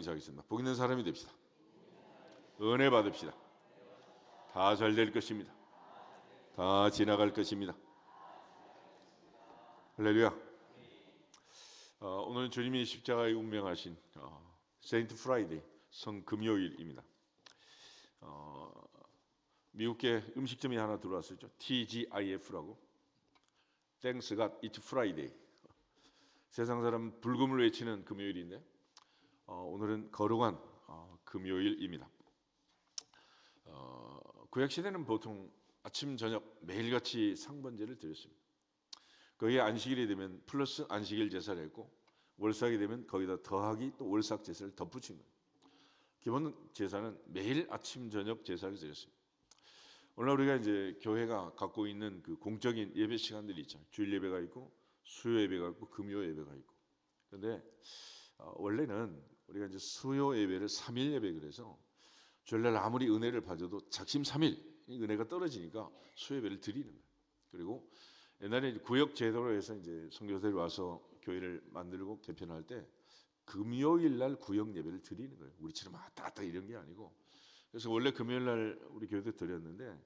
인사하겠습니다. 복 있는 사람이 됩시다. 은혜 받읍시다. 다 잘 될 것입니다. 다 지나갈 것입니다. 할렐루야. 오늘은 주님이 십자가에 운명하신 세인트 프라이데이 성금요일입니다. 미국계 음식점이 하나 들어왔었죠. TGIF라고. Thanks God It's Friday. 세상 사람 불금을 외치는 금요일인데 오늘은 거룩한 금요일입니다. 구약 시대는 보통 아침 저녁 매일같이 상번제를 드렸습니다. 거기에 안식일이 되면 플러스 안식일 제사를 했고, 월삭이 되면 거기다 더하기 또 월삭 제사를 덧붙인 거예요. 기본 제사는 매일 아침 저녁 제사를 드렸습니다. 오늘 우리가 이제 교회가 갖고 있는 그 공적인 예배 시간들이 있잖아요. 주일 예배가 있고 수요 예배가 있고 금요 예배가 있고. 그런데 원래는 우리가 이제 수요 예배를 3일 예배 그래서 주일날 아무리 은혜를 받아도 작심 3일 은혜가 떨어지니까 수요 예배를 드리는 거예요. 그리고 옛날에 구역 제도로 해서 이제 선교사들이 와서 교회를 만들고 개편할 때 금요일 날 구역 예배를 드리는 거예요. 우리처럼 왔다 갔다 이런 게 아니고. 그래서 원래 금요일 날 우리 교회도 드렸는데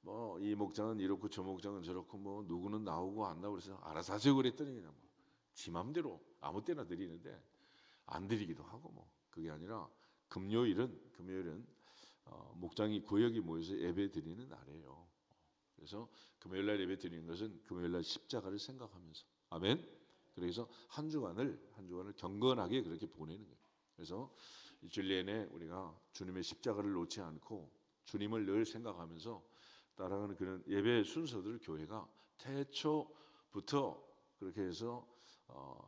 뭐 이 목장은 이렇고 저 목장은 저렇고 뭐 누구는 나오고 안 나오고 그래서 알아서 하세요 그랬더니 그냥 뭐 지 맘대로 아무 때나 드리는데 안 드리기도 하고 뭐 그게 아니라 금요일은 목장이 구역이 모여서 예배 드리는 날이에요. 그래서 금요일 날 예배 드리는 것은 금요일 날 십자가를 생각하면서 아멘. 그래서 한 주간을 경건하게 그렇게 보내는 거예요. 그래서 일주일 내내 우리가 주님의 십자가를 놓지 않고 주님을 늘 생각하면서 따라가는 그런 예배 순서들을 교회가 태초부터 그렇게 해서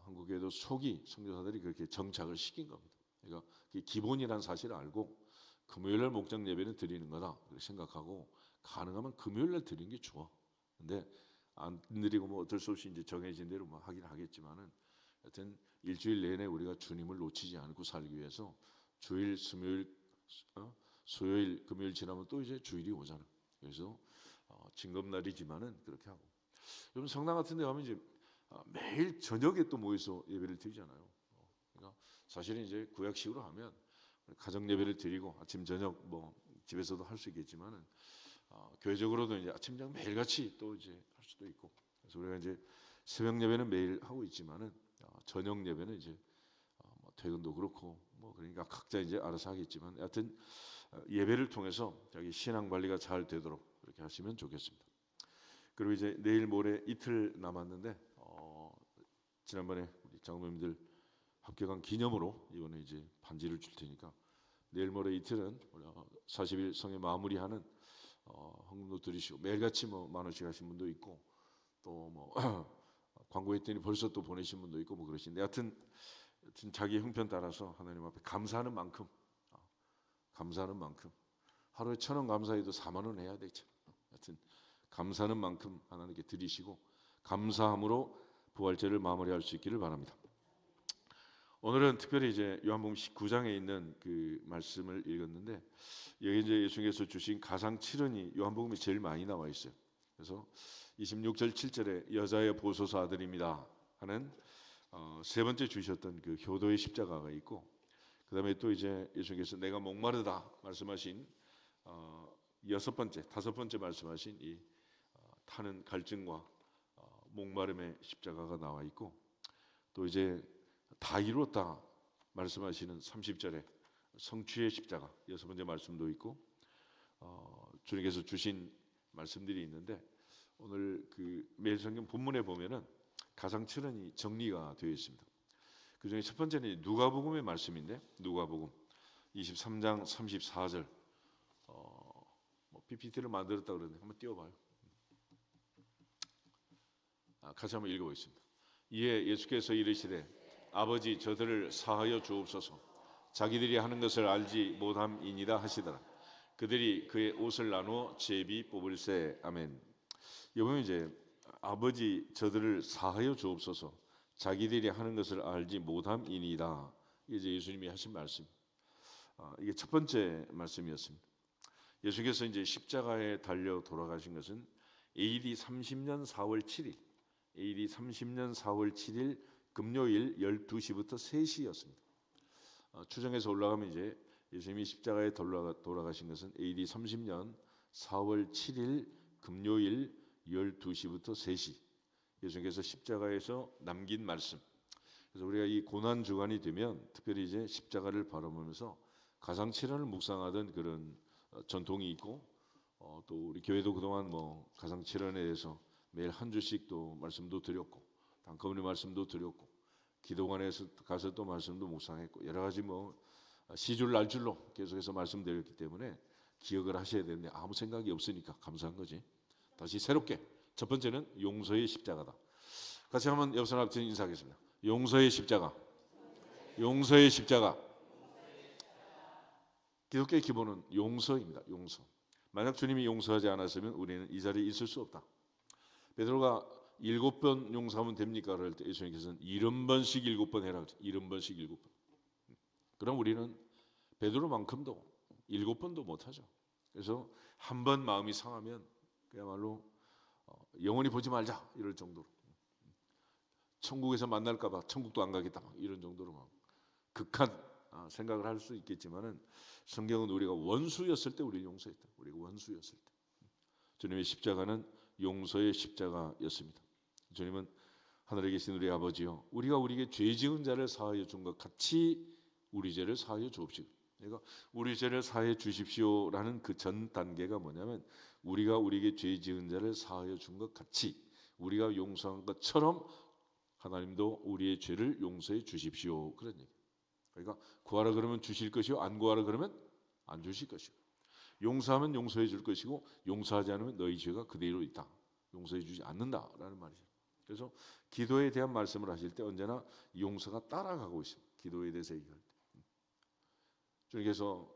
한국에도 초기 선교사들이 그렇게 정착을 시킨 겁니다. 그러니까 그게 기본이라는 사실을 알고 금요일날 목장 예배는 드리는 거다 그렇게 생각하고 가능하면 금요일날 드리는 게 좋아. 근데 안 드리고 뭐 어쩔 수 없이 이제 정해진 대로 뭐 하긴 하겠지만은 하여튼 일주일 내내 우리가 주님을 놓치지 않고 살기 위해서 주일, 수요일, 수요일, 금요일 지나면 또 이제 주일이 오잖아. 그래서 징검날이지만은 그렇게 하고. 여러분 성당 같은 데 가면 이제 매일 저녁에 또 모여서 예배를 드리잖아요. 그러니까 사실은 이제 구약식으로 하면 가정 예배를 드리고 아침 저녁 뭐 집에서도 할 수 있겠지만은 교회적으로도 이제 아침 저녁 매일 같이 또 이제 할 수도 있고. 그래서 우리가 이제 새벽 예배는 매일 하고 있지만은 저녁 예배는 이제 뭐 퇴근도 그렇고 뭐 그러니까 각자 이제 알아서 하겠지만 하여튼 예배를 통해서 자기 신앙 관리가 잘 되도록 그렇게 하시면 좋겠습니다. 그리고 이제 내일 모레 이틀 남았는데 지난번에 우리 장로님들 합격한 기념으로 이번에 이제 반지를 줄 테니까 내일 모레 이틀은 40일 성회 마무리하는 헌금도 드리시고 매일같이 뭐 10,000원씩 하신 분도 있고 또 뭐 광고했더니 벌써 또 보내신 분도 있고 뭐 그러신데 하여튼 자기 형편 따라서 하나님 앞에 감사하는 만큼 하루에 1,000원 감사해도 40,000원 해야 되죠. 하여튼 감사하는 만큼 하나님께 드리시고 감사함으로 부활절을 마무리할 수 있기를 바랍니다. 오늘은 특별히 이제 요한복음 19장에 있는 그 말씀을 읽었는데 여기 이제 예수님께서 주신 가상 7언이 요한복음에 제일 많이 나와 있어요. 그래서 26절 7절에 여자의 보소서 아들입니다 하는 세 번째 주셨던 그 효도의 십자가가 있고 그다음에 또 이제 예수님께서 내가 목마르다 말씀하신 다섯 번째 말씀하신 이 타는 갈증과 목마름의 십자가가 나와 있고 또 이제 다 이루었다 말씀하시는 30절에 성취의 십자가 여섯 번째 말씀도 있고 주님께서 주신 말씀들이 있는데 오늘 그 매일 성경 본문에 보면은 가상 7언이 정리가 되어 있습니다. 그 중에 첫 번째는 누가복음의 말씀인데 누가복음 23장 34절 뭐 PPT를 만들었다 그러는데 한번 띄워봐요. 같이 한번 읽어보겠습니다. 이에 예수께서 이르시되 아버지 저들을 사하여 주옵소서 자기들이 하는 것을 알지 못함이니이다 하시더라. 그들이 그의 옷을 나누어 제비 뽑을세. 아멘. 여보면 이제 아버지 저들을 사하여 주옵소서 자기들이 하는 것을 알지 못함이니이다. 이제 예수님이 하신 말씀. 이게 첫 번째 말씀이었습니다. 예수께서 이제 십자가에 달려 돌아가신 것은 AD 30년 4월 7일 AD 30년 4월 7일 금요일 12시부터 3시였습니다. 추정해서 올라가면 이제 예수님이 십자가에 돌아가신 것은 AD 30년 4월 7일 금요일 12시부터 3시 예수님께서 십자가에서 남긴 말씀. 그래서 우리가 이 고난 주간이 되면 특별히 이제 십자가를 바라보면서 가상칠언을 묵상하던 그런 전통이 있고 또 우리 교회도 그동안 뭐 가상칠언에 대해서 매일 한 주씩 또 말씀도 드렸고 단꺼번에 말씀도 드렸고 기도관에서 가서 또 말씀도 묵상했고 여러 가지 뭐 시줄 날줄로 계속해서 말씀드렸기 때문에 기억을 하셔야 되는데 아무 생각이 없으니까 감사한 거지. 다시 새롭게 첫 번째는 용서의 십자가다. 같이 한번 옆 사람한테 인사하겠습니다. 용서의 십자가. 용서의 십자가. 기독교의 기본은 용서입니다. 용서. 만약 주님이 용서하지 않았으면 우리는 이 자리에 있을 수 없다. 베드로가 7번 용서하면 됩니까? 그럴 때 예수님께서는 70번씩 7번 해라. 70번씩 7번. 그럼 우리는 베드로만큼도 7번도 못하죠. 그래서 한 번 마음이 상하면 그야말로 영원히 보지 말자 이럴 정도로 천국에서 만날까 봐 천국도 안 가겠다 이런 정도로 막 극한 생각을 할 수 있겠지만은 성경은 우리가 원수였을 때 우리를 용서했다. 우리가 원수였을 때 주님의 십자가는 용서의 십자가였습니다. 주님은 하늘에 계신 우리 아버지요 우리가 우리에게 죄 지은 자를 사하여 준 것 같이 우리 죄를 사하여 주옵시고. 그러니까 우리 죄를 사하여 주십시오라는 그 전 단계가 뭐냐면 우리가 우리에게 죄 지은 자를 사하여 준 것 같이 우리가 용서한 것처럼 하나님도 우리의 죄를 용서해 주십시오. 그런 얘기. 그러니까 구하라 그러면 주실 것이요 안 구하라 그러면 안 주실 것이고 용서하면 용서해 줄 것이고 용서하지 않으면 너희 죄가 그대로 있다. 용서해 주지 않는다라는 말이죠. 그래서 기도에 대한 말씀을 하실 때 언제나 용서가 따라가고 있습니다. 기도에 대해서 얘기할 때. 주님께서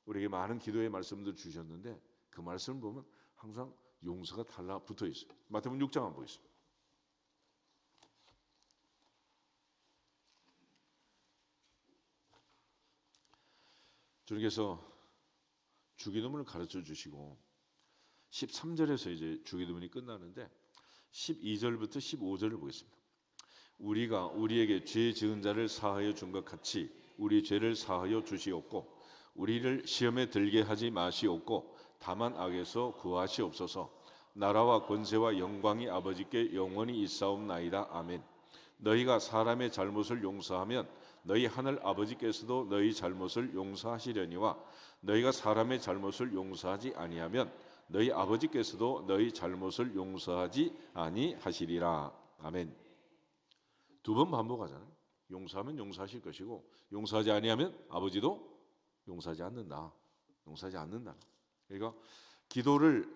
우리에게 많은 기도의 말씀들 주셨는데 그 말씀을 보면 항상 용서가 달라붙어 있어요. 마태복음 6장 한번 보겠습니다. 주님께서 주기도문을 가르쳐 주시고 13절에서 이제 주기도문이 끝나는데 12절부터 15절을 보겠습니다. 우리가 우리에게 죄 지은 자를 사하여 준 것 같이 우리 죄를 사하여 주시옵고 우리를 시험에 들게 하지 마시옵고 다만 악에서 구하시옵소서. 나라와 권세와 영광이 아버지께 영원히 있사옵나이다. 아멘. 너희가 사람의 잘못을 용서하면 너희 하늘 아버지께서도 너희 잘못을 용서하시려니와 너희가 사람의 잘못을 용서하지 아니하면 너희 아버지께서도 너희 잘못을 용서하지 아니하시리라. 아멘. 두 번 반복하잖아요. 용서하면 용서하실 것이고 용서하지 아니하면 아버지도 용서하지 않는다. 용서하지 않는다. 그러니까 기도를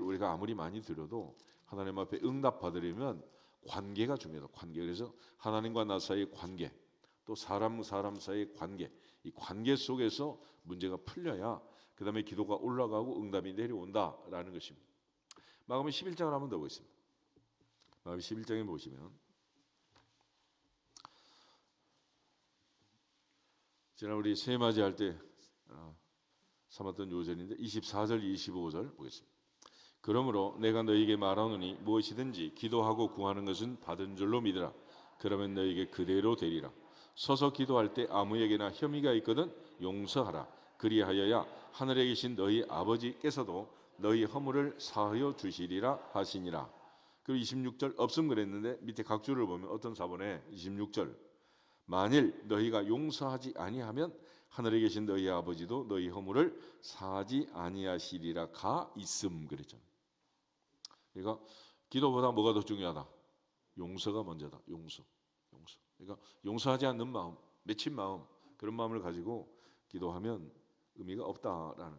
우리가 아무리 많이 드려도 하나님 앞에 응답 받으려면 관계가 중요하다. 관계. 그래서 하나님과 나 사이의 관계, 또 사람 사이의 관계, 이 관계 속에서 문제가 풀려야 그 다음에 기도가 올라가고 응답이 내려온다라는 것입니다. 마가복음 11장을 한번 더 보겠습니다. 마가복음 11장에 보시면 지난 우리 세맞이할 때 삼았던 요절인데 24절 25절 보겠습니다. 그러므로 내가 너희에게 말하노니 무엇이든지 기도하고 구하는 것은 받은 줄로 믿으라. 그러면 너희에게 그대로 되리라. 서서 기도할 때 아무에게나 혐의가 있거든 용서하라. 그리하여야 하늘에 계신 너희 아버지께서도 너희 허물을 사하여 주시리라 하시니라. 그리고 26절 없음 그랬는데 밑에 각주를 보면 어떤 사본에 26절 만일 너희가 용서하지 아니하면 하늘에 계신 너희 아버지도 너희 허물을 사하지 아니하시리라 가 있음 그랬잖아요. 그러니까 기도보다 뭐가 더 중요하다? 용서가 먼저다. 용서. 그러니까 용서하지 않는 마음, 맺힌 마음 그런 마음을 가지고 기도하면 의미가 없다라는.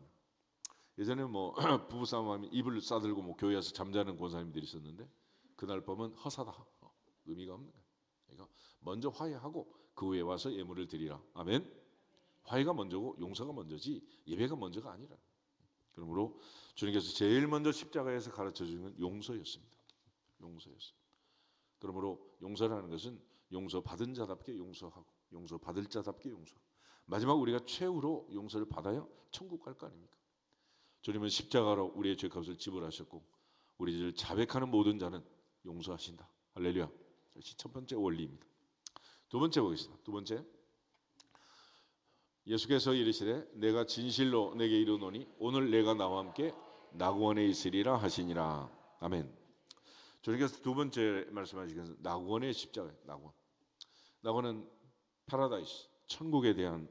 예전에 뭐 부부싸움하면 이불 싸들고 뭐 교회 와서 잠자는 권사님들이 있었는데 그날 밤은 허사다. 의미가 없는 거예요. 그러니까 먼저 화해하고 그 후에 와서 예물을 드리라. 아멘. 화해가 먼저고 용서가 먼저지 예배가 먼저가 아니라. 그러므로 주님께서 제일 먼저 십자가에서 가르쳐 주는 건 용서였습니다. 용서였어요. 그러므로 용서라는 것은 용서 받은 자답게 용서하고 용서 받을 자답게 용서하고 마지막 우리가 최후로 용서를 받아야 천국 갈 거 아닙니까? 주님은 십자가로 우리의 죄값을 지불하셨고 우리 죄를 자백하는 모든 자는 용서하신다. 할렐루야. 첫 번째 원리입니다. 두 번째 보겠습니다. 두 번째 예수께서 이르시되 내가 진실로 내게 이르노니 오늘 내가 나와 함께 낙원에 있으리라 하시니라. 아멘. 주님께서 두 번째 말씀하시기는 낙원의 십자가예요. 낙원은 파라다이스, 천국에 대한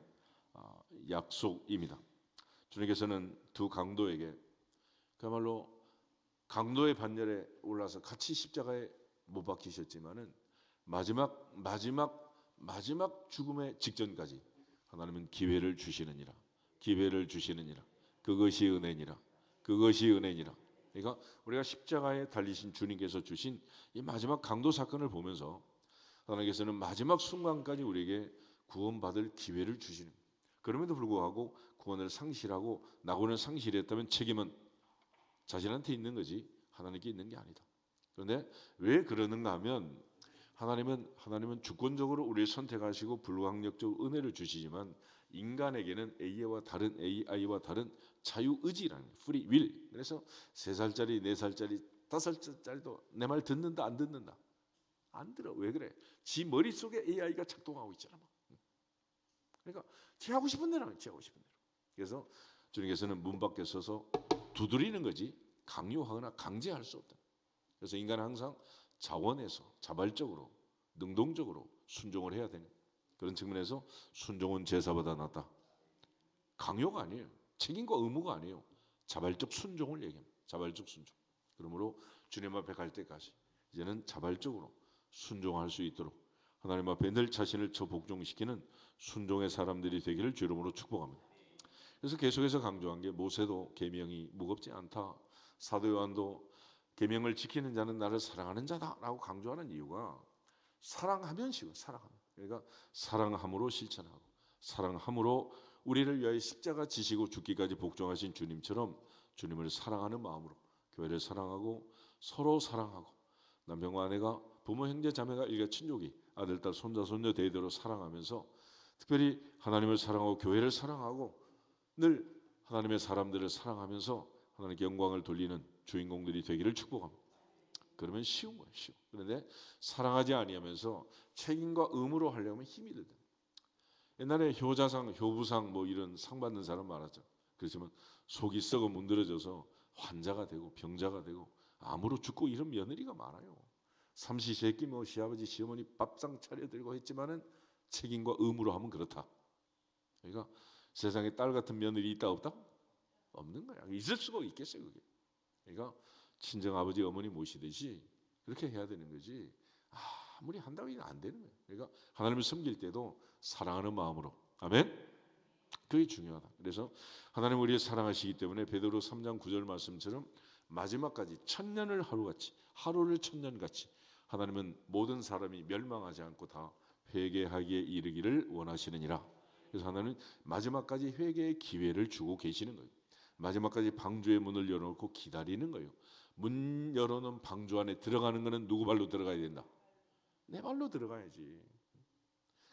약속입니다. 주님께서는 두 강도에게 그야말로 강도의 반열에 올라서 같이 십자가에 못 박히셨지만은 마지막 죽음의 직전까지 하나님은 기회를 주시느니라. 그것이 은혜니라. 그러니까 우리가 십자가에 달리신 주님께서 주신 이 마지막 강도 사건을 보면서 하나님께서는 마지막 순간까지 우리에게 구원받을 기회를 주시는 거예요. 그럼에도 불구하고 구원을 상실하고 낙원을 상실했다면 책임은 자신한테 있는 거지 하나님께 있는 게 아니다. 그런데 왜 그러는가 하면 하나님은 주권적으로 우리를 선택하시고 불가항력적으로 은혜를 주시지만 인간에게는 AI와 다른 자유의지라는 free will. 그래서 3살짜리, 4살짜리, 5살짜리도 내 말 듣는다 안 듣는다? 안 들어. 왜 그래? 지 머릿속에 AI가 작동하고 있잖아. 그러니까 지 하고 싶은 대로 하는 거야. 그래서 주님께서는 문 밖에 서서 두드리는 거지 강요하거나 강제할 수 없다. 그래서 인간은 항상 자원해서 자발적으로 능동적으로 순종을 해야 되는 그런 측면에서 순종은 제사보다 낫다. 강요가 아니에요. 책임과 의무가 아니에요. 자발적 순종을 얘기합니다. 자발적 순종. 그러므로 주님 앞에 갈 때까지 이제는 자발적으로 순종할 수 있도록 하나님 앞에 늘 자신을 복종시키는 순종의 사람들이 되기를 주 이름으로 축복합니다. 그래서 계속해서 강조한 게 모세도 계명이 무겁지 않다. 사도 요한도 계명을 지키는 자는 나를 사랑하는 자다라고 강조하는 이유가 사랑하면 쉬워. 그러니까 사랑함으로 실천하고 사랑함으로 우리를 위하여 십자가 지시고 죽기까지 복종하신 주님처럼 주님을 사랑하는 마음으로 교회를 사랑하고 서로 사랑하고 남편과 아내가 부모 형제 자매가 일가 친족이 아들 딸 손자 손녀 대대로 사랑하면서 특별히 하나님을 사랑하고 교회를 사랑하고 늘 하나님의 사람들을 사랑하면서 하나님께 영광을 돌리는 주인공들이 되기를 축복합니다. 그러면 쉬운 거예요. 쉬워. 그런데 사랑하지 아니하면서 책임과 의무로 하려면 힘이 들다. 옛날에 효자상, 효부상 뭐 이런 상 받는 사람 많았죠. 그렇지만 속이 썩어 문드러져서 환자가 되고 병자가 되고 암으로 죽고 이런 며느리가 많아요. 삼시세끼 뭐 시아버지 시어머니 밥상 차려드리고 했지만은 책임과 의무로 하면 그렇다. 그러니까 세상에 딸 같은 며느리 있다 없다? 없는 거야. 있을 수가 있겠어요 그게. 그러니까 친정 아버지 어머니 모시듯이 그렇게 해야 되는 거지. 아무리 한다고 이게 안 되는 거예요. 그러니까 하나님을 섬길 때도 사랑하는 마음으로. 아멘. 그게 중요하다. 그래서 하나님 우리를 사랑하시기 때문에 베드로 3장 9절 말씀처럼 마지막까지 천년을 하루같이 하루를 천년같이 하나님은 모든 사람이 멸망하지 않고 다 회개하기에 이르기를 원하시느니라. 그래서 하나님은 마지막까지 회개의 기회를 주고 계시는 거예요. 마지막까지 방주의 문을 열어놓고 기다리는 거예요. 문 열어놓은 방주 안에 들어가는 것은 누구 발로 들어가야 된다? 내 발로 들어가야지.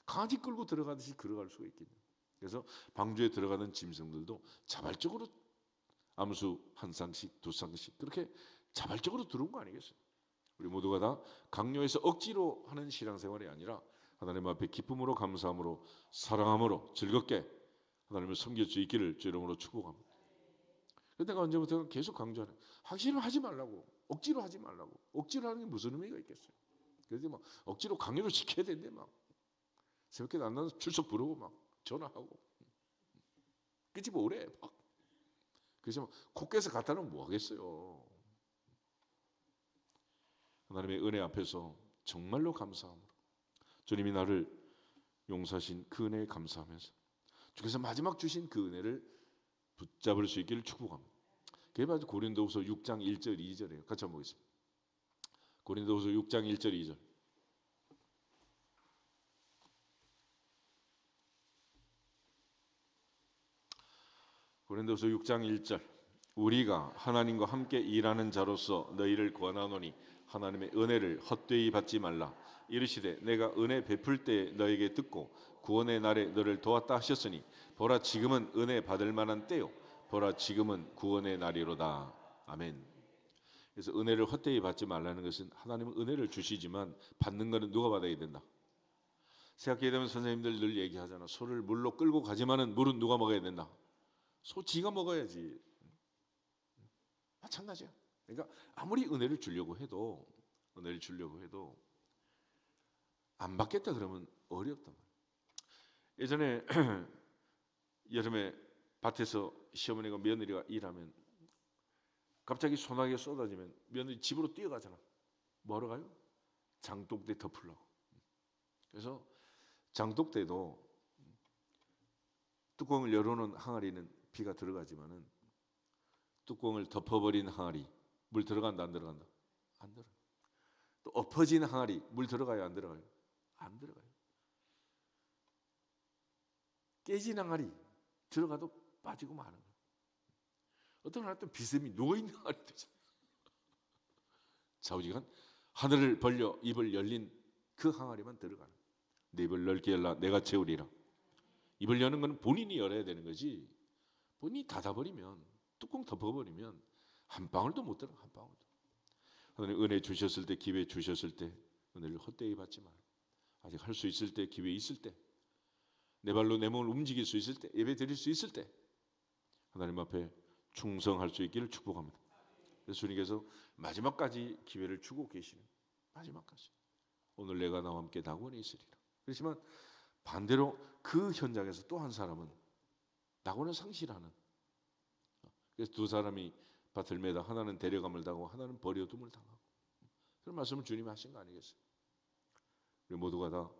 강아지 끌고 들어가듯이 걸어갈 수가 있겠냐. 그래서 방주에 들어가는 짐승들도 자발적으로 암수 한 쌍씩 두 쌍씩 그렇게 자발적으로 들어온 거 아니겠어요? 우리 모두가 다 강요해서 억지로 하는 신앙생활이 아니라 하나님 앞에 기쁨으로 감사함으로 사랑함으로 즐겁게 하나님을 섬길 수 있기를 주 이름으로 축복합니다. 그런데 내가 언제부터 계속 강조하는 확실히 하지 말라고 억지로 하지 말라고 억지로 하는 게 무슨 의미가 있겠어요? 그래서 막 억지로 강요를 시켜야 된대 막 새벽에 만나서 출석 부르고 막 전화하고 그치 뭐래 막 그래서 콧께서 갖다 놓으면 뭐 하겠어요? 하나님의 은혜 앞에서 정말로 감사함으로 주님이 나를 용서하신 그 은혜에 감사하면서 주께서 마지막 주신 그 은혜를 붙잡을 수 있기를 축복합니다. 그게 바로 고린도후서 6장 1절 2절이에요. 같이 한번 보겠습니다. 고린도후서 6장 1절 2절. 고린도후서 6장 1절. 우리가 하나님과 함께 일하는 자로서 너희를 권하노니 하나님의 은혜를 헛되이 받지 말라. 이르시되 내가 은혜 베풀 때에 너에게 듣고 구원의 날에 너를 도왔다 하셨으니 보라 지금은 은혜 받을 만한 때요 보라 지금은 구원의 날이로다. 아멘. 그래서 은혜를 헛되이 받지 말라는 것은 하나님은 은혜를 주시지만 받는 것은 누가 받아야 된다? 새학기에 되면 선생님들 늘 얘기하잖아. 소를 물로 끌고 가지만은 물은 누가 먹어야 된다? 소 지가 먹어야지. 마찬가지야. 그러니까 아무리 은혜를 주려고 해도 안 받겠다 그러면 어렵단 말이야. 예전에 여름에 밭에서 시어머니가 며느리가 일하면 갑자기 소나기가 쏟아지면 며느리 집으로 뛰어가잖아. 뭐하러 가요? 장독대 덮으려고. 그래서 장독대도 뚜껑을 열어놓은 항아리는 비가 들어가지만은 뚜껑을 덮어버린 항아리 물 들어간다 안 들어간다? 안 들어가. 또 엎어진 항아리 물 들어가요 안 들어가요? 안 들어가요. 깨진 항아리 들어가도 빠지고 마는 거예요. 어떤 하나 또 비스듬히 누워있는 항아리 되잖아요. 좌우지간 하늘을 벌려 입을 열린 그 항아리만 들어가는. 내 입을 넓게 열라 내가 채우리라. 입을 여는 건 본인이 열어야 되는 거지. 본인이 닫아버리면 뚜껑 덮어버리면 한 방울도 못 들어가. 한 방울도. 하나님 은혜 주셨을 때 기회 주셨을 때 은혜를 헛되이 받지 마라. 아직 할 수 있을 때 기회 있을 때 내 발로 내 몸을 움직일 수 있을 때 예배 드릴 수 있을 때 하나님 앞에 충성할 수 있기를 축복합니다. 그래서 주님께서 마지막까지 기회를 주고 계시는 마지막까지 오늘 내가 나와 함께 낙원에 있으리라. 그렇지만 반대로 그 현장에서 또 한 사람은 낙원을 상실하는. 그래서 두 사람이 밭을 매다 하나는 데려감을 당하고 하나는 버려둠을 당하고 그런 말씀을 주님이 하신 거 아니겠어요? 우리 모두가 다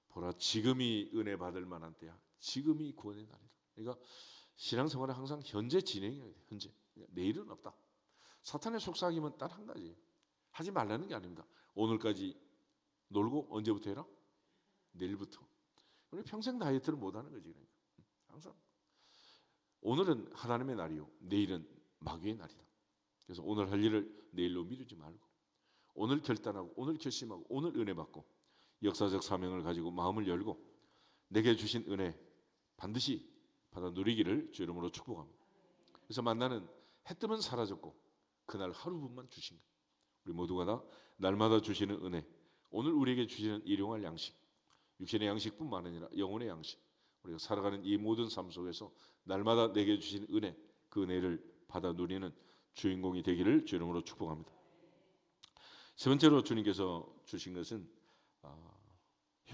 보라 지금이 은혜 받을 만한 때야. 지금이 구원의 날이다. 그러니까 신앙생활은 항상 현재 진행해야 돼. 현재. 내일은 없다. 사탄의 속삭임은 딱 한 가지. 하지 말라는 게 아닙니다. 오늘까지 놀고 언제부터 해라? 내일부터. 우리 평생 다이어트를 못하는 거지. 그러니까. 항상 오늘은 하나님의 날이요. 내일은 마귀의 날이다. 그래서 오늘 할 일을 내일로 미루지 말고 오늘 결단하고 오늘 결심하고 오늘 은혜 받고 역사적 사명을 가지고 마음을 열고 내게 주신 은혜 반드시 받아 누리기를 주 이름으로 축복합니다. 그래서 만나는 해 뜨면 사라졌고 그날 하루분만 주신 것. 우리 모두가 다 날마다 주시는 은혜 오늘 우리에게 주시는 일용할 양식 육신의 양식뿐만 아니라 영혼의 양식 우리가 살아가는 이 모든 삶 속에서 날마다 내게 주신 은혜 그 은혜를 받아 누리는 주인공이 되기를 주 이름으로 축복합니다. 세 번째로 주님께서 주신 것은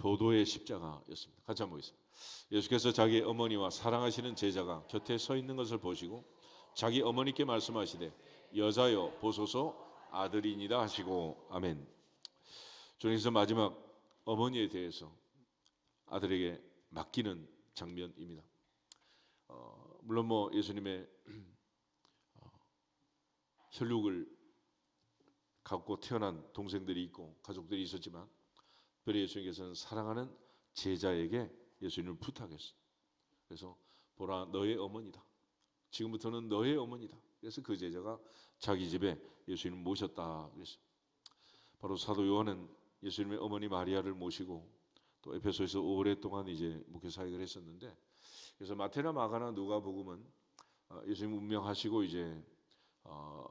효도의 십자가였습니다. 같이 한번 보겠습니다. 예수께서 자기 어머니와 사랑하시는 제자가 곁에 서 있는 것을 보시고 자기 어머니께 말씀하시되 여자여 보소서 아들이니다 하시고 아멘. 주님께서 마지막 어머니에 대해서 아들에게 맡기는 장면입니다. 물론 뭐 예수님의 혈육을 갖고 태어난 동생들이 있고 가족들이 있었지만 특별히 예수님께서는 사랑하는 제자에게 예수님을 부탁했어요. 그래서 보라 너의 어머니다. 지금부터는 너의 어머니다. 그래서 그 제자가 자기 집에 예수님을 모셨다 그랬어요. 바로 사도 요한은 예수님의 어머니 마리아를 모시고 또 에베소에서 오랫동안 이제 목회 사역을 했었는데 그래서 마태나 마가나 누가복음은 예수님 운명하시고 이제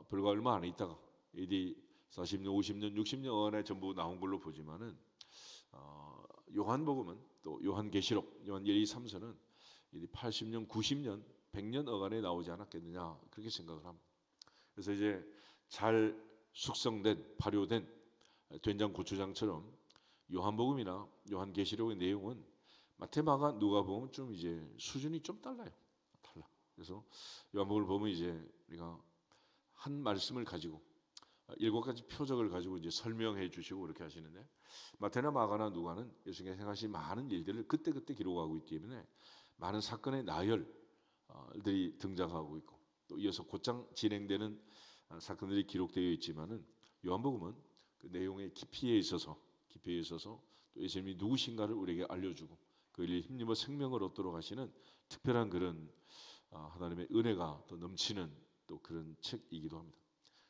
불과 얼마 안 있다가 AD 40년, 50년, 60년 안에 전부 나온 걸로 보지만은 요한복음은 또 요한계시록, 요한 1, 2, 3서는 80년, 90년, 100년 어간에 나오지 않았겠느냐 그렇게 생각을 합니다. 그래서 이제 잘 숙성된, 발효된 된장 고추장처럼 요한복음이나 요한계시록의 내용은 마태마가 누가복음은 좀 이제 수준이 좀 달라요. 달라. 그래서 요한복음을 보면 이제 우리가 한 말씀을 가지고 7가지 표적을 가지고 이제 설명해 주시고 그렇게 하시는데 마태나 마가나 누가는 예수님께서 행하신 많은 일들을 그때그때 기록하고 있기 때문에 많은 사건의 나열들이 등장하고 있고 또 이어서 곧장 진행되는 사건들이 기록되어 있지만은 요한복음은 그 내용의 깊이에 있어서 또 예수님이 누구신가를 우리에게 알려주고 그 일에 힘입어 생명을 얻도록 하시는 특별한 그런 하나님의 은혜가 또 넘치는 또 그런 책이기도 합니다.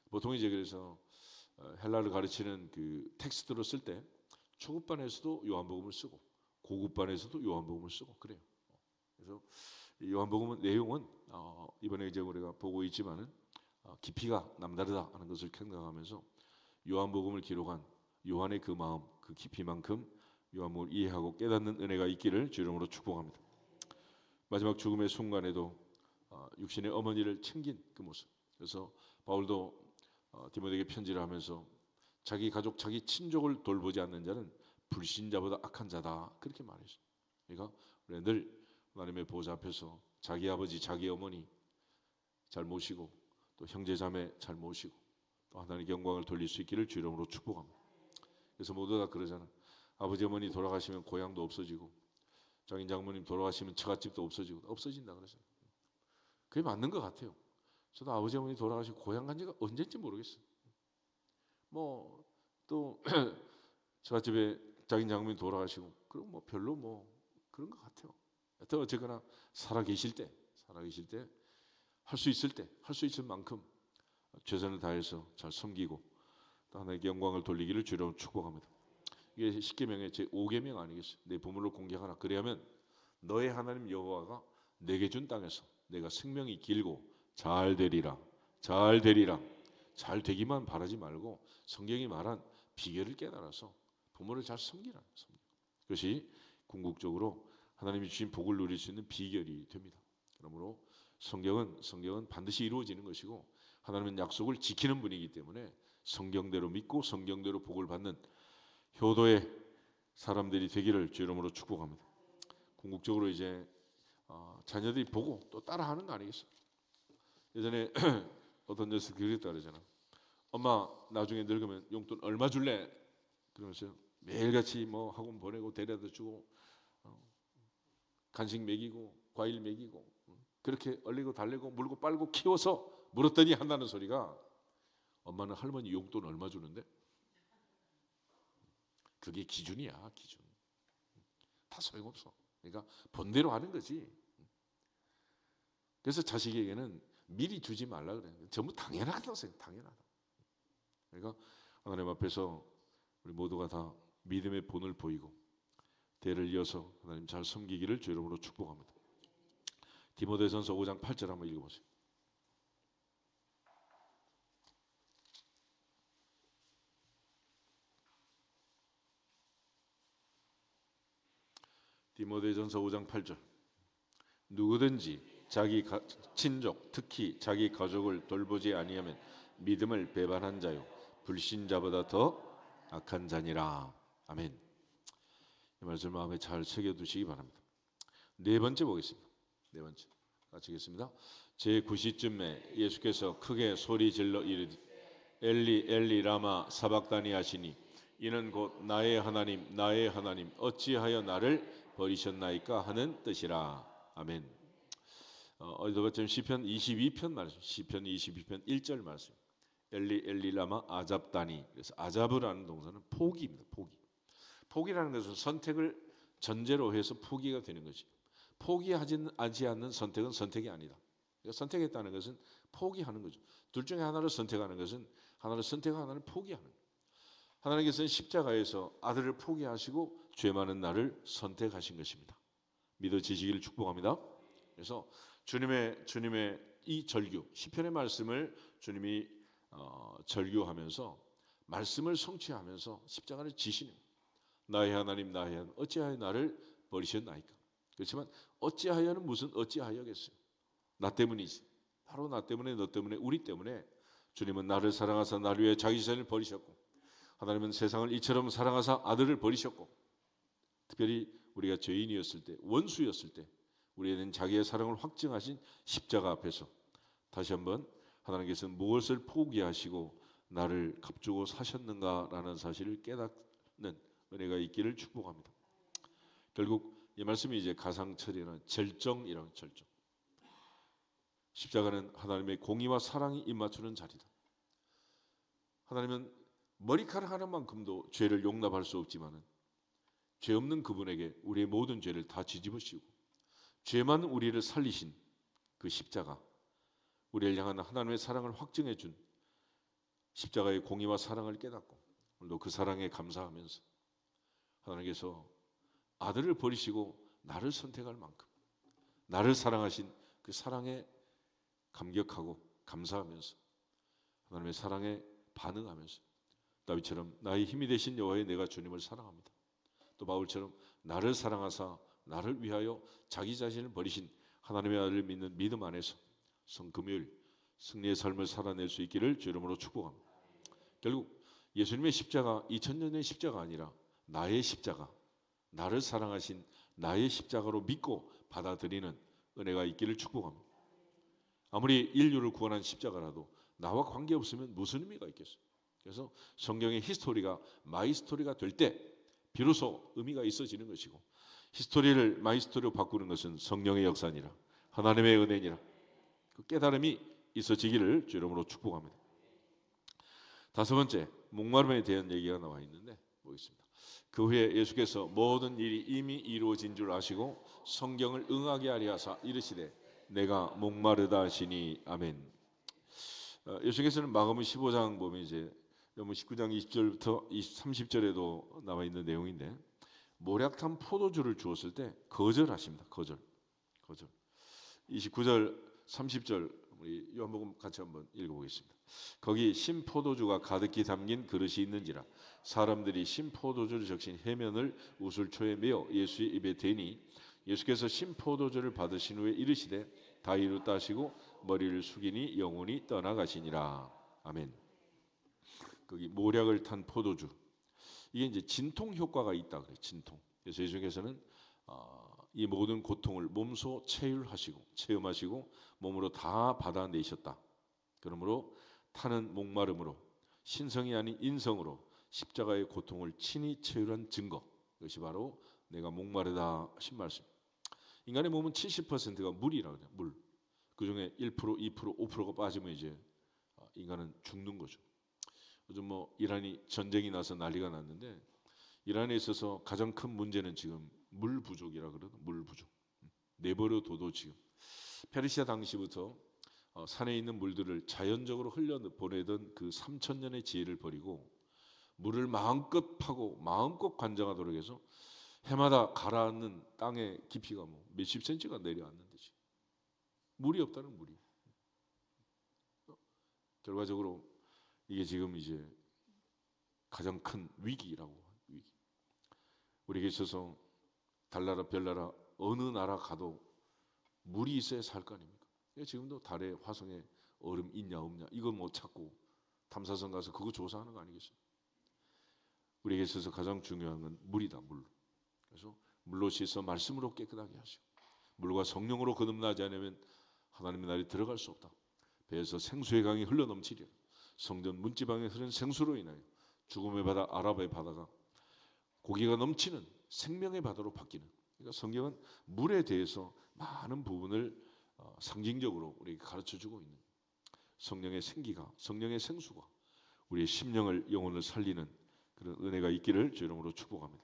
보통 이제 그래서 헬라를 가르치는 그 텍스트로 쓸 때 초급반에서도 요한복음을 쓰고 고급반에서도 요한복음을 쓰고 그래요. 그래서 요한복음은 내용은 이번에 이제 우리가 보고 있지만은 깊이가 남다르다 하는 것을 생각하면서 요한복음을 기록한 요한의 그 마음, 그 깊이만큼 요한복음을 이해하고 깨닫는 은혜가 있기를 주 이름으로 축복합니다. 마지막 죽음의 순간에도 육신의 어머니를 챙긴 그 모습. 그래서 바울도 디모데에게 편지를 하면서 자기 가족, 자기 친족을 돌보지 않는 자는 불신자보다 악한 자다, 그렇게 말했어요. 그러니까 우리가 늘 하나님의 보좌 앞에서 자기 아버지, 자기 어머니 잘 모시고 또 형제 자매 잘 모시고 또 하나님께 영광을 돌릴 수 있기를 주 이름으로 축복합니다. 그래서 모두 다 그러잖아. 아버지 어머니 돌아가시면 고향도 없어지고 장인 장모님 돌아가시면 처갓집도 없어진다 그러잖아. 그게 맞는 것 같아요. 저도 아버지 어머니 돌아가시고 고향 간 지가 언제인지 모르겠어요. 뭐 또 처갓집에 장인 장모님 돌아가시고 그럼 뭐 별로 뭐 그런 것 같아요. 하여튼 어쨌거나 살아계실 때 할 수 있을 때 할 수 있을 만큼 최선을 다해서 잘 섬기고 또 하나님께 영광을 돌리기를 주로 축복합니다. 이게 십계명의 제 5계명 아니겠어요? 내 부모를 공경하라. 그래야면 너의 하나님 여호와가 내게 준 땅에서 내가 생명이 길고 잘 되리라. 잘 되기만 바라지 말고 성경이 말한 비결을 깨달아서 부모를 잘 섬기라. 그것이 궁극적으로 하나님이 주신 복을 누릴 수 있는 비결이 됩니다. 그러므로 성경은 반드시 이루어지는 것이고 하나님은 약속을 지키는 분이기 때문에 성경대로 믿고 성경대로 복을 받는 효도의 사람들이 되기를 주 이름으로 축복합니다. 궁극적으로 이제 자녀들이 보고 또 따라하는 거 아니겠어요? 예전에 어떤 녀석이 그랬다 그러잖아. 엄마 나중에 늙으면 용돈 얼마 줄래? 그러면서 매일같이 뭐 학원 보내고 데려다 주고 간식 먹이고 과일 먹이고 그렇게 얼리고 달래고 물고 빨고 키워서 물었더니 한다는 소리가 엄마는 할머니 용돈 얼마 주는데? 그게 기준이야, 기준. 다 소용없어. 그러니까 본대로 하는 거지. 그래서 자식에게는 미리 주지 말라 그래. 전부 당연하다고 생각해. 당연하다. 그러니까 하나님 앞에서 우리 모두가 다 믿음의 본을 보이고 대를 이어서 하나님 잘 섬기기를 주 이름으로 축복합니다. 디모데전서 5장 8절 한번 읽어보세요. 디모데전서 5장 8절. 누구든지 자기 친족 특히 자기 가족을 돌보지 아니하면 믿음을 배반한 자요 불신자보다 더 악한 자니라. 아멘. 이 말씀 마음에 잘 새겨두시기 바랍니다. 네 번째 보겠습니다. 네 번째 같이 읽겠습니다. 제9시쯤에 예수께서 크게 소리 질러 이르되 엘리 엘리 라마 사박다니 하시니 이는 곧 나의 하나님 어찌하여 나를 버리셨나이까 하는 뜻이라. 아멘. 어디서 봤죠? 시편 22편 말씀. 시편 22편 1절 말씀. 엘리 엘리 라마 아잡다니. 그래서 아잡이라는 동사는 포기입니다. 포기라는 것은 선택을 전제로 해서 포기가 되는 것이. 포기하지 않는 선택은 선택이 아니다. 그러니까 선택했다는 것은 포기하는 거죠. 둘 중에 하나를 선택하는 것은 하나를 선택하고 하나를 포기하는 거예요. 하나님께서는 십자가에서 아들을 포기하시고 죄 많은 나를 선택하신 것입니다. 믿어지시기를 축복합니다. 그래서 주님의 이 절규, 시편의 말씀을 주님이 절규하면서 말씀을 성취하면서 십자가를 지시는 나의 하나님 어찌하여 나를 버리셨나이까. 그렇지만 어찌하여는 무슨 어찌하여겠어요. 나 때문이지. 바로 나 때문에 너 때문에 우리 때문에 주님은 나를 사랑하사 나를 위해 자기 자신을 버리셨고 하나님은 세상을 이처럼 사랑하사 아들을 버리셨고 특별히 우리가 죄인이었을 때 원수였을 때 우리에는 자기의 사랑을 확증하신 십자가 앞에서 다시 한번 하나님께서는 무엇을 포기하시고 나를 값주고 사셨는가라는 사실을 깨닫는 은혜가 있기를 축복합니다. 결국 이 말씀이 이제 가상처리라는 절정이라는 절정. 십자가는 하나님의 공의와 사랑이 입맞추는 자리다. 하나님은 머리카락 하나만큼도 죄를 용납할 수 없지만은 죄 없는 그분에게 우리의 모든 죄를 다 뒤집어 씌우고 죄 많은 우리를 살리신 그 십자가, 우리를 향한 하나님의 사랑을 확증해 준 십자가의 공의와 사랑을 깨닫고 오늘도 그 사랑에 감사하면서 하나님께서 아들을 버리시고 나를 선택할 만큼 나를 사랑하신 그 사랑에 감격하고 감사하면서 하나님의 사랑에 반응하면서 다윗처럼 나의 힘이 되신 여호와의 내가 주님을 사랑합니다. 또 바울처럼 나를 사랑하사 나를 위하여 자기 자신을 버리신 하나님의 아들을 믿는 믿음 안에서 성금요일 승리의 삶을 살아낼 수 있기를 주 이름으로 축복합니다. 결국 예수님의 십자가 2000년의 십자가 아니라 나의 십자가, 나를 사랑하신 나의 십자가로 믿고 받아들이는 은혜가 있기를 축복합니다. 아무리 인류를 구원한 십자가라도 나와 관계없으면 무슨 의미가 있겠어요? 그래서 성경의 히스토리가 마이 스토리가 될 때 비로소 의미가 있어지는 것이고, 히스토리를 마이 스토리로 바꾸는 것은 성령의 역사니라, 하나님의 은혜니라, 그 깨달음이 있어지기를 주 이름으로 축복합니다. 다섯 번째, 목마름에 대한 얘기가 나와 있는데 보겠습니다. 그 후에 예수께서 모든 일이 이미 이루어진 줄 아시고 성경을 응하게 하려 하사 이르시되 내가 목마르다 하시니 아멘. 예수께서는 마가복음 15장 보면 이제 19장 20절부터 30절에도 나와 있는 내용인데, 모략탄 포도주를 주었을 때 거절하십니다. 거절. 29절 30절 우리 요한복음 같이 한번 읽어보겠습니다. 거기 신포도주가 가득히 담긴 그릇이 있는지라 사람들이 신포도주를 적신 해면을 우슬초에 메어 예수의 입에 대니 예수께서 신포도주를 받으신 후에 이르시되 다 이루었다 하시고 머리를 숙이니 영혼이 떠나가시니라. 아멘. 거기 모략을 탄 포도주, 이게 이제 진통 효과가 있다 그래요. 진통. 그래서 예수께서는 이 모든 고통을 몸소 체험하시고 몸으로 다 받아내셨다. 그러므로 타는 목마름으로 신성이 아닌 인성으로 십자가의 고통을 친히 체휼한 증거, 이것이 바로 내가 목마르다 하신 말씀. 인간의 몸은 70%가 물이라고 해요. 물. 그중에 1%, 2%, 5%가 빠지면 이제 인간은 죽는 거죠. 요즘 이란이 전쟁이 나서 난리가 났는데, 이란에 있어서 가장 큰 문제는 지금 물 부족이라 그러거든. 물 부족. 내버려 둬도 지금 페르시아 당시부터 산에 있는 물들을 자연적으로 흘려보내던 그 3000년의 지혜를 버리고 물을 마음껏 파고 마음껏 관장하도록 해서 해마다 가라앉는 땅의 깊이가 몇십 센치가 내려앉는 듯이 물이 없다는 물이. 결과적으로 이게 지금 이제 가장 큰 위기라고. 위기. 우리에게 있어서 달나라 별나라 어느 나라 가도 물이 있어야 살 거 아닙니까? 지금도 달에 화성에 얼음 있냐 없냐 이거 찾고 탐사선 가서 그거 조사하는 거 아니겠어요? 우리에게 있어서 가장 중요한 건 물이다. 물. 그래서 물로 씻어 말씀으로 깨끗하게 하시고, 물과 성령으로 거듭나지 않으면 하나님의 날이 들어갈 수 없다. 배에서 생수의 강이 흘러넘치리라. 성전 문지방에 흐른 생수로 인하여 죽음의 바다 아랍의 바다가 고기가 넘치는 생명의 바다로 바뀌는. 그러니까 성경은 물에 대해서 많은 부분을 상징적으로 우리에게 가르쳐주고 있는, 성령의 생기가, 성령의 생수가 우리의 심령을, 영혼을 살리는 그런 은혜가 있기를 주 이름으로 축복합니다.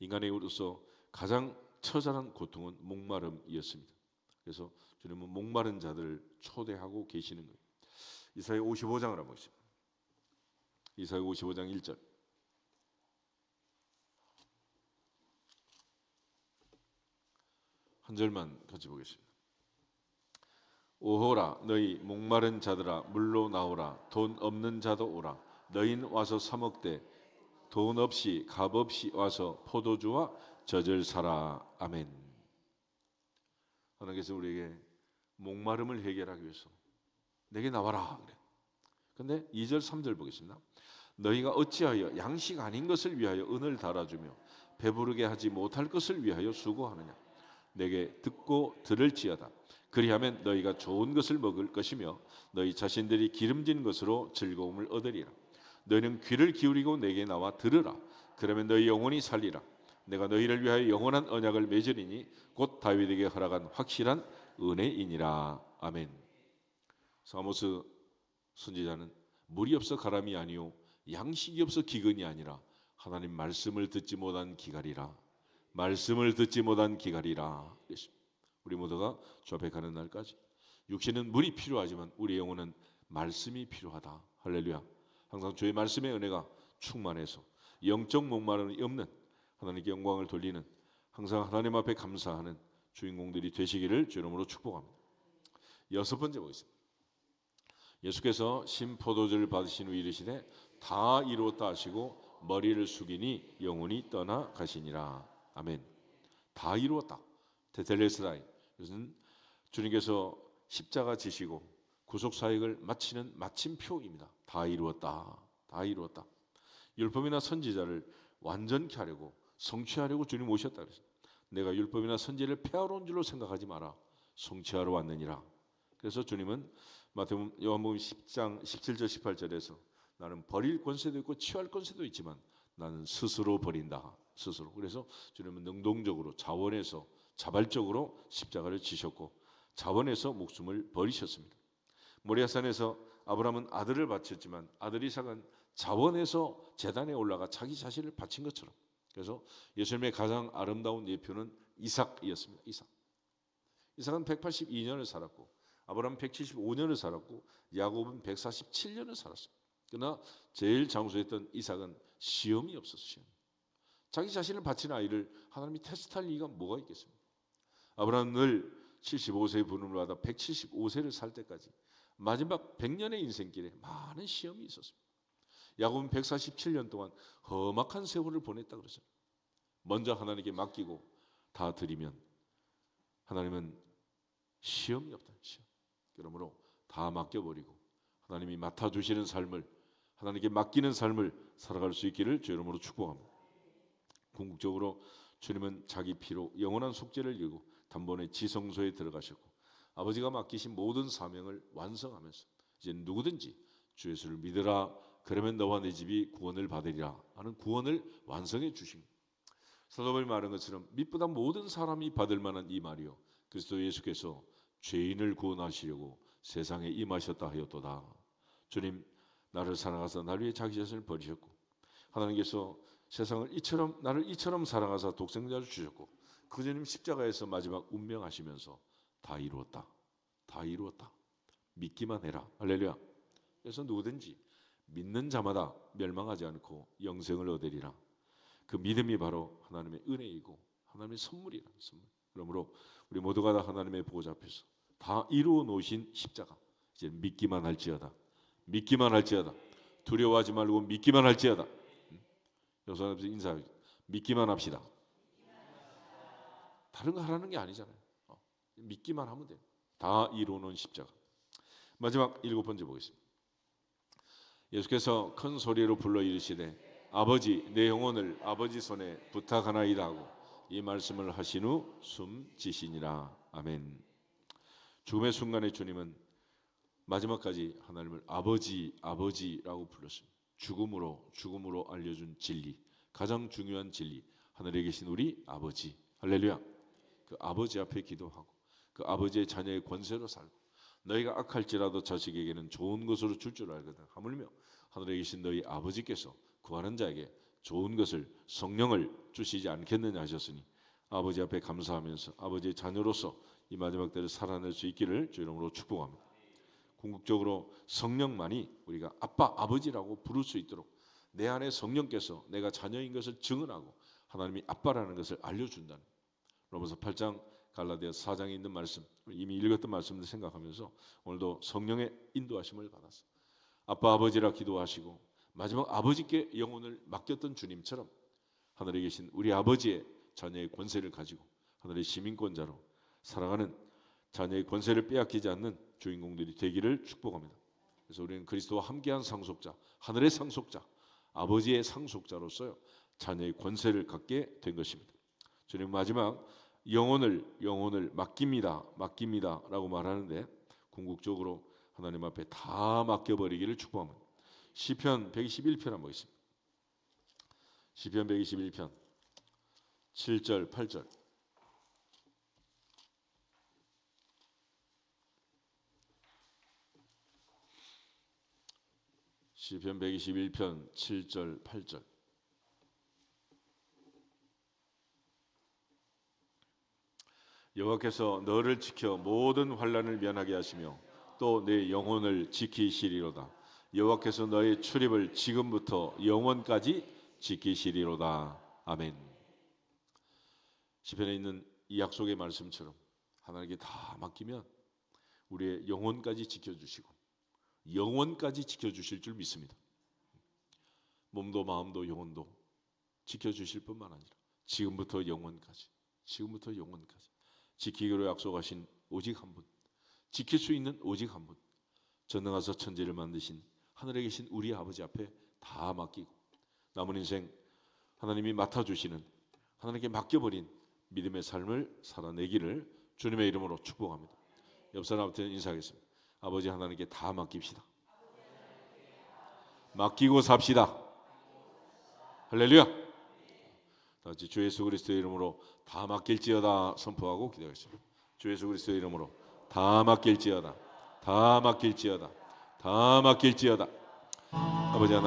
인간으로서 가장 처절한 고통은 목마름이었습니다. 그래서 주님은 목마른 자들을 초대하고 계시는 거예요. 이사야 55장을 한번 보겠습니다. 이사야 55장 1절. 한 절만 같이 보겠습니다. 오호라 너희 목마른 자들아 물로 나오라. 돈 없는 자도 오라. 너희는 와서 사 먹되 돈 없이 값 없이 와서 포도주와 젖을 사라. 아멘. 하나님께서 우리에게 목마름을 해결하기 위해서 내게 나와라 그래. 근데 2절 3절 보겠습니다. 너희가 어찌하여 양식 아닌 것을 위하여 은을 달아주며 배부르게 하지 못할 것을 위하여 수고하느냐. 내게 듣고 들을지어다. 그리하면 너희가 좋은 것을 먹을 것이며 너희 자신들이 기름진 것으로 즐거움을 얻으리라. 너희는 귀를 기울이고 내게 나와 들으라. 그러면 너희 영혼이 살리라. 내가 너희를 위하여 영원한 언약을 맺으리니 곧 다윗에게 허락한 확실한 은혜이니라. 아멘. 아모스 선지자는 물이 없어 가람이 아니요 양식이 없어 기근이 아니라 하나님 말씀을 듣지 못한 기갈이라. 말씀을 듣지 못한 기갈이라. 우리 모두가 주 앞에 가는 날까지 육신은 물이 필요하지만 우리 영혼은 말씀이 필요하다. 할렐루야. 항상 주의 말씀의 은혜가 충만해서 영적 목마름이 없는, 하나님께 영광을 돌리는, 항상 하나님 앞에 감사하는 주인공들이 되시기를 주 이름으로 축복합니다. 여섯 번째 보겠습니다. 예수께서 신포도주를 받으신 후 이르시되 다 이루었다 하시고 머리를 숙이니 영혼이 떠나 가시니라. 아멘. 다 이루었다. 테텔레스라이. 이것은 주님께서 십자가 지시고 구속 사역을 마치는 마침표입니다. 다 이루었다. 다 이루었다. 율법이나 선지자를 완전케 하려고 성취하려고 주님 오셨다 그랬어요. 내가 율법이나 선지를 폐하러 온 줄로 생각하지 마라. 성취하러 왔느니라. 그래서 주님은 마태복음 요한복음 10장 17절 18절에서 나는 버릴 권세도 있고 취할 권세도 있지만 나는 스스로 버린다. 스스로. 그래서 주님은 능동적으로 자원해서 자발적으로 십자가를 지셨고 자원해서 목숨을 버리셨습니다. 모리아산에서 아브라함은 아들을 바쳤지만 아들 이삭은 자원해서 제단에 올라가 자기 자신을 바친 것처럼. 그래서 예수님의 가장 아름다운 예표는 이삭이었습니다. 이삭은 182년을 살았고 아브라함은 175년을 살았고 야곱은 147년을 살았어요. 그러나 제일 장수했던 이삭은 시험이 없었어요. 시험. 자기 자신을 바친 아이를 하나님이 테스트할 이유가 뭐가 있겠습니까? 아브라함은 늘 75세의 부름을 받아 175세를 살 때까지 마지막 100년의 인생길에 많은 시험이 있었습니다. 야곱은 147년 동안 험악한 세월을 보냈다 그러죠. 먼저 하나님께 맡기고 다 드리면 하나님은 시험이 없다. 시험. 그러므로 다 맡겨버리고 하나님이 맡아주시는 삶을 하나님께 맡기는 삶을 살아갈 수 있기를 주 이름으로 축복합니다. 궁극적으로 주님은 자기 피로 영원한 속죄를 이루고 단번에 지성소에 들어가셨고 아버지가 맡기신 모든 사명을 완성하면서 이제 누구든지 주 예수를 믿으라 그러면 너와 내 집이 구원을 받으리라 하는 구원을 완성해 주십니다. 사도 바울이 말한 것처럼 믿보다 모든 사람이 받을 만한 이 말이요 그리스도 예수께서 죄인을 구원하시려고 세상에 임하셨다 하였도다. 주님 나를 사랑하사 나를 위해 자기 자신을 버리셨고 하나님께서 세상을 나를 이처럼 사랑하사 독생자를 주셨고 그 주님 십자가에서 마지막 운명하시면서 다 이루었다. 다 이루었다. 믿기만 해라. 할렐루야. 그래서 누구든지 믿는 자마다 멸망하지 않고 영생을 얻으리라. 그 믿음이 바로 하나님의 은혜이고 하나님의 선물이라. 선물. 그러므로 우리 모두가 다 하나님의 보호자 앞에서 다 이루어 놓으신 십자가 이제 믿기만 할지어다. 믿기만 할지어다. 두려워하지 말고 믿기만 할지어다. 여기서 인사 믿기만 합시다. 다른 거 하라는 게 아니잖아요. 믿기만 하면 돼요. 다 이루어 놓은 십자가. 마지막 7번째 보겠습니다. 예수께서 큰 소리로 불러 이르시되 아버지 내 영혼을 아버지 손에 부탁하나이다 하고 이 말씀을 하신 후 숨지시니라. 아멘. 죽음의 순간에 주님은 마지막까지 하나님을 아버지라고 불렀습니다. 죽음으로 알려준 진리, 가장 중요한 진리, 하늘에 계신 우리 아버지. 할렐루야. 그 아버지 앞에 기도하고 그 아버지의 자녀의 권세로 살고 너희가 악할지라도 자식에게는 좋은 것으로 줄 줄 알거든. 하물며 하늘에 계신 너희 아버지께서 구하는 자에게 좋은 것을 성령을 주시지 않겠느냐 하셨으니 아버지 앞에 감사하면서 아버지의 자녀로서 이 마지막 때를 살아낼 수 있기를 주 이름으로 축복합니다. 궁극적으로 성령만이 우리가 아빠, 아버지라고 부를 수 있도록 내 안에 성령께서 내가 자녀인 것을 증언하고 하나님이 아빠라는 것을 알려준다는 로마서 8장 갈라디아서 4장에 있는 말씀 이미 읽었던 말씀을 생각하면서 오늘도 성령의 인도하심을 받았어. 아빠 아버지라 기도하시고 마지막 아버지께 영혼을 맡겼던 주님처럼 하늘에 계신 우리 아버지의 자녀의 권세를 가지고 하늘의 시민권자로 살아가는 자녀의 권세를 빼앗기지 않는 주인공들이 되기를 축복합니다. 그래서 우리는 그리스도와 함께한 상속자, 하늘의 상속자, 아버지의 상속자로서 자녀의 권세를 갖게 된 것입니다. 주님 마지막 영혼을 맡깁니다라고 말하는데 궁극적으로 하나님 앞에 다 맡겨버리기를 축복합니다. 시편 121편 한번 보겠습니다. 시편 121편 7절 8절 시편 121편 7절 8절 여호와께서 너를 지켜 모든 환난을 면하게 하시며 또 내 영혼을 지키시리로다. 여호와께서 너의 출입을 지금부터 영원까지 지키시리로다. 아멘. 시편에 있는 이 약속의 말씀처럼 하나님께 다 맡기면 우리의 영혼까지 지켜주시고 영원까지 지켜주실 줄 믿습니다. 몸도 마음도 영혼도 지켜주실 뿐만 아니라 지금부터 영원까지 지키기로 약속하신 오직 한 분, 지킬 수 있는 오직 한 분, 전능하사 천지를 만드신 하늘에 계신 우리 아버지 앞에 다 맡기고 남은 인생 하나님이 맡아주시는, 하나님께 맡겨버린 믿음의 삶을 살아내기를 주님의 이름으로 축복합니다. 옆 사람한테 인사하겠습니다. 아버지 하나님께 다 맡깁시다. 맡기고 삽시다. 할렐루야. 다 같이 주 예수 그리스도의 이름으로 다 맡길지어다 선포하고 기도하겠습니다. 주 예수 그리스도의 이름으로 다 맡길지어다. 다 맡길지어다. 다 맡길지어다. 아버지 하나님